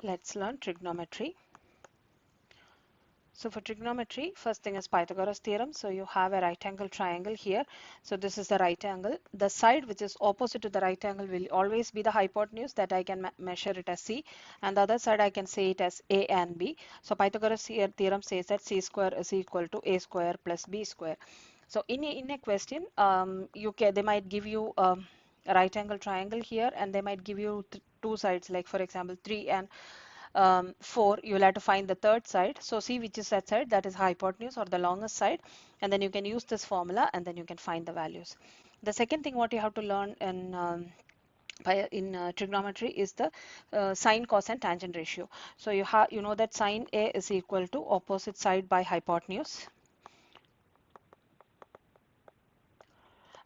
Let's learn trigonometry. So for trigonometry, first thing is Pythagoras theorem. So you have a right angle triangle here. So this is the right angle. The side which is opposite to the right angle will always be the hypotenuse, that I can measure it as C, and the other side I can say it as A and B. So Pythagoras theorem says that C square is equal to A square plus B square. So in a question, they might give you a right angle triangle here, and they might give you two sides, like for example 3 and 4. You will have to find the third side. So see which is that side, that is hypotenuse or the longest side, and then you can use this formula and then you can find the values. The second thing what you have to learn in trigonometry is the sine, cos and tangent ratio. So you know that sine A is equal to opposite side by hypotenuse,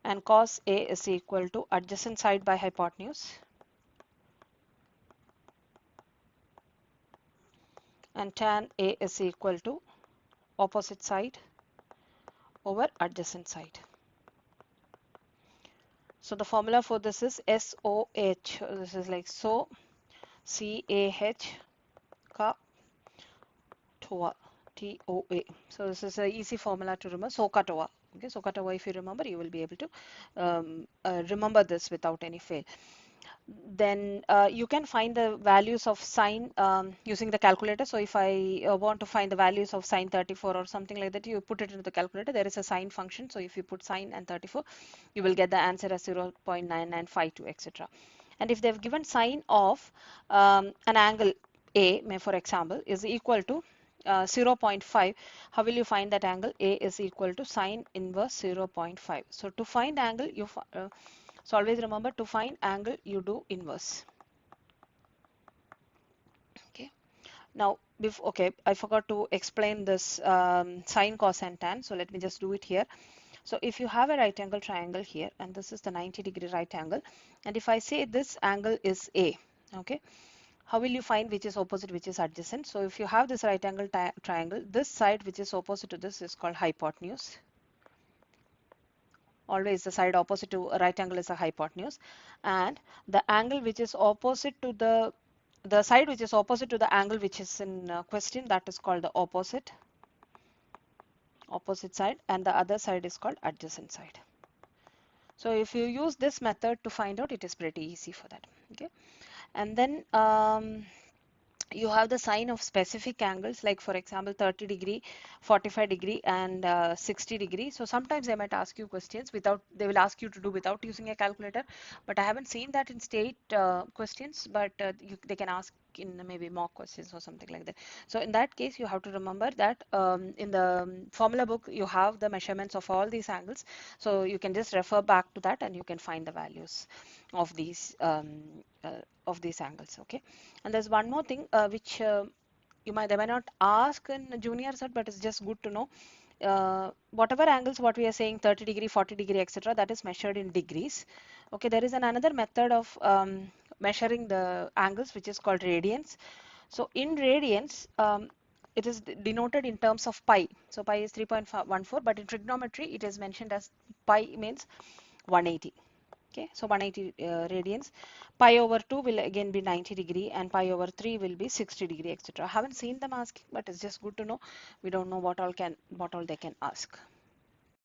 and cos A is equal to adjacent side by hypotenuse, and tan A is equal to opposite side over adjacent side. So the formula for this is SOH. This is like so CAH ka TOA, TOA. So this is an easy formula to remember. SOHCAHTOA. Okay, SOHCAHTOA, if you remember, you will be able to remember this without any fail. Then you can find the values of sine using the calculator. So if I want to find the values of sine 34 or something like that, you put it into the calculator. There is a sine function. So if you put sine and 34, you will get the answer as 0.9952, etc. And if they've given sine of an angle A, for example, is equal to 0.5, how will you find that angle? A is equal to sine inverse 0.5. So to find angle, so always remember, to find angle you do inverse. Okay. Now, okay, I forgot to explain this sine, cos and tan. So let me just do it here. So if you have a right angle triangle here, and this is the 90-degree right angle, and if I say this angle is A, okay, how will you find which is opposite, which is adjacent? So if you have this right angle triangle, this side which is opposite to this is called hypotenuse. Always the side opposite to a right angle is a hypotenuse, and the angle which is opposite to the side which is opposite to the angle which is in question, that is called the opposite side, and the other side is called adjacent side. So if you use this method to find out, it is pretty easy for that. Okay, and then you have the sign of specific angles, like for example 30 degree, 45 degree and 60 degree. So sometimes they might ask you questions without, they will ask you to do without using a calculator, but I haven't seen that in state questions, but they can ask in maybe mock questions or something like that. So in that case you have to remember that in the formula book you have the measurements of all these angles, so you can just refer back to that and you can find the values of these angles. Okay, and there's one more thing which they might not ask in a junior set, but it's just good to know. Whatever angles what we are saying, 30 degree, 40 degree, etc., that is measured in degrees. Okay, there is another method of measuring the angles which is called radians. So in radians, it is denoted in terms of pi. So pi is 3.14, but in trigonometry it is mentioned as pi means 180. Okay, so 180 radians. Pi over 2 will again be 90 degree, and pi over 3 will be 60 degree, etc. I haven't seen them asking, but it's just good to know. We don't know what all they can ask.